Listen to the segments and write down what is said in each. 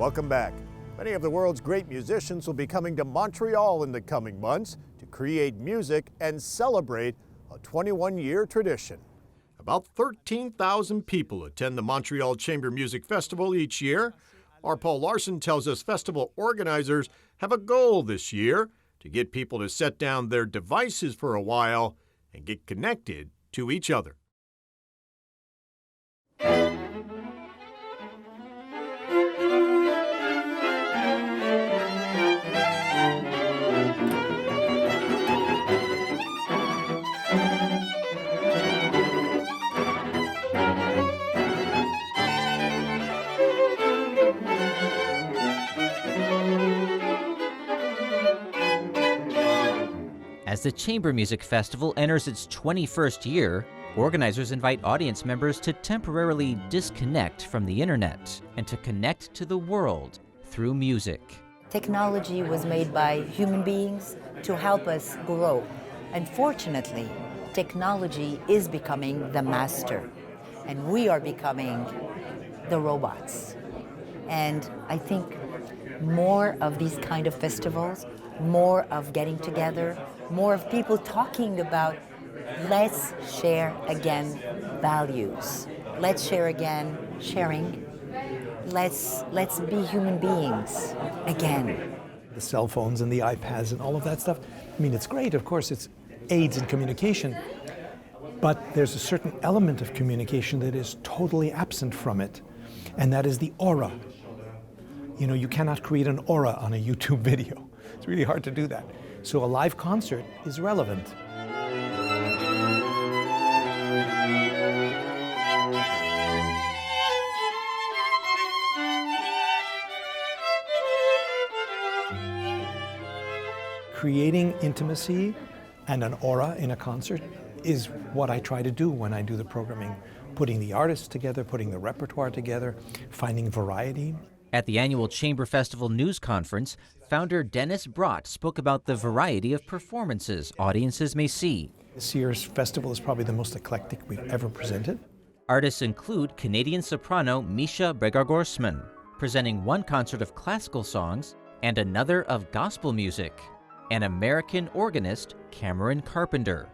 Welcome back. Many of the world's great musicians will be coming to Montreal in the coming months to create music and celebrate a 21-year tradition. About 13,000 people attend the Montreal Chamber Music Festival each year. Our Paul Larson tells us festival organizers have a goal this year to get people to set down their devices for a while and get connected to each other. As the Chamber Music Festival enters its 21st year, organizers invite audience members to temporarily disconnect from the internet and to connect to the world through music. Technology was made by human beings to help us grow. Unfortunately, technology is becoming the master, and we are becoming the robots. And I think more of these kind of festivals, more of getting together, more of people talking about let's share again values. Let's share again sharing. Let's be human beings again. The cell phones and the iPads and all of that stuff, I mean, it's great, of course, it's aids in communication, but there's a certain element of communication that is totally absent from it, and that is the aura. You know, you cannot create an aura on a YouTube video. It's really hard to do that. So a live concert is relevant. Creating intimacy and an aura in a concert is what I try to do when I do the programming. Putting the artists together, putting the repertoire together, finding variety. At the annual Chamber Festival News Conference, founder Dennis Brott spoke about the variety of performances audiences may see. This year's festival is probably the most eclectic we've ever presented. Artists include Canadian soprano Misha Bregagorsman, presenting one concert of classical songs and another of gospel music, and American organist Cameron Carpenter.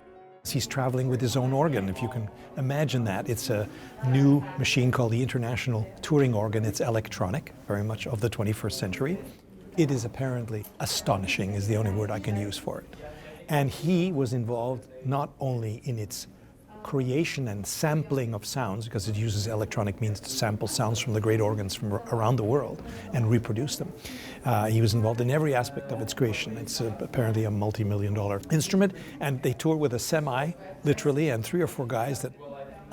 He's traveling with his own organ, if you can imagine that. It's a new machine called the International Touring Organ. It's electronic, very much of the 21st century. It is apparently astonishing, is the only word I can use for it. And he was involved not only in its creation and sampling of sounds, because it uses electronic means to sample sounds from the great organs from around the world and reproduce them. He was involved in every aspect of its creation. It's apparently a multi-million-dollar instrument, and they tour with a semi, literally, and 3 or 4 guys that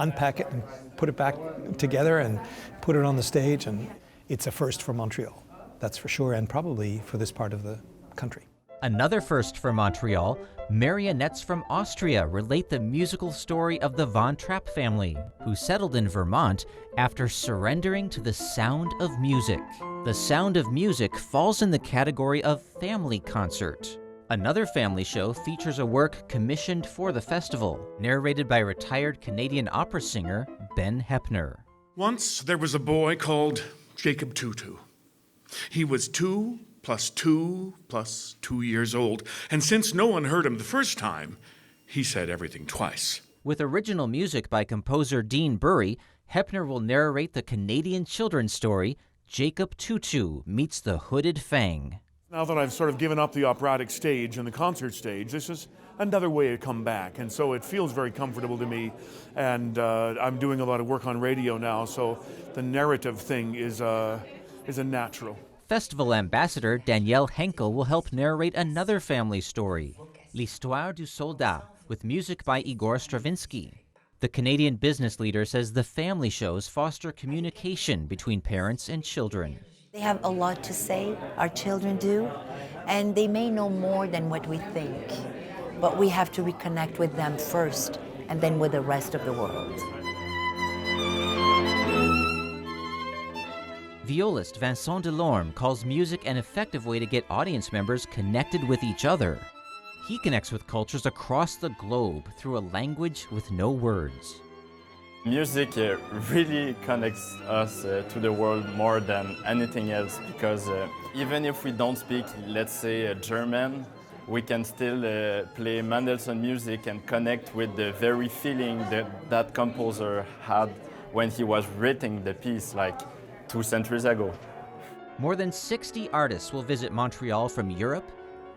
unpack it and put it back together and put it on the stage, and it's a first for Montreal, that's for sure, and probably for this part of the country. Another first for Montreal, marionettes from Austria relate the musical story of the Von Trapp family, who settled in Vermont after surrendering to the sound of music. The Sound of Music falls in the category of family concert. Another family show features a work commissioned for the festival, narrated by retired Canadian opera singer Ben Heppner. Once there was a boy called Jacob Tutu. He was 2 + 2 + 2 years old, and since no one heard him the first time, he said everything twice. With original music by composer Dean Bury, Heppner will narrate the Canadian children's story, Jacob Tutu Meets the Hooded Fang. Now that I've sort of given up the operatic stage and the concert stage, this is another way to come back, and so it feels very comfortable to me, and I'm doing a lot of work on radio now, so the narrative thing is a natural. Festival ambassador Danielle Henkel will help narrate another family story, L'Histoire du Soldat, with music by Igor Stravinsky. The Canadian business leader says the family shows foster communication between parents and children. They have a lot to say, our children do, and they may know more than what we think, but we have to reconnect with them first and then with the rest of the world. Violist Vincent Delorme calls music an effective way to get audience members connected with each other. He connects with cultures across the globe through a language with no words. Music really connects us to the world more than anything else because even if we don't speak, let's say, German, we can still play Mendelssohn music and connect with the very feeling that that composer had when he was writing the piece like 2 centuries ago. More than 60 artists will visit Montreal from Europe,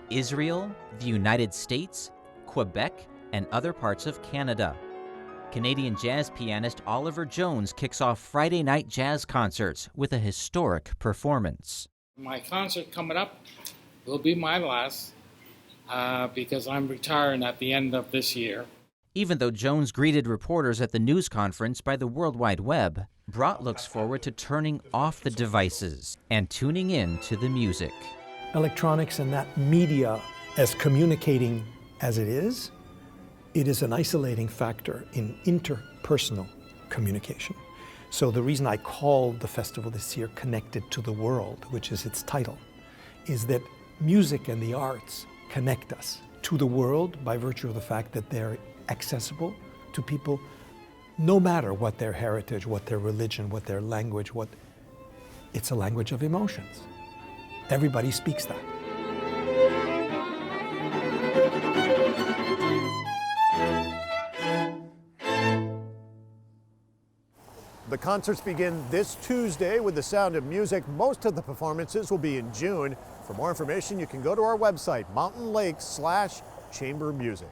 Israel, the United States, Quebec, and other parts of Canada. Canadian jazz pianist Oliver Jones kicks off Friday night jazz concerts with a historic performance. My concert coming up will be my last because I'm retiring at the end of this year. Even though Jones greeted reporters at the news conference by the World Wide Web, Brott looks forward to turning off the devices and tuning in to the music. Electronics and that media, as communicating as it is an isolating factor in interpersonal communication. So the reason I called the festival this year Connected to the World, which is its title, is that music and the arts connect us to the world by virtue of the fact that they're accessible to people no matter what their heritage, what their religion, what their language, it's a language of emotions. Everybody speaks that. The concerts begin this Tuesday with The Sound of Music. Most of the performances will be in June. For more information, you can go to our website, mountainlake/chambermusic.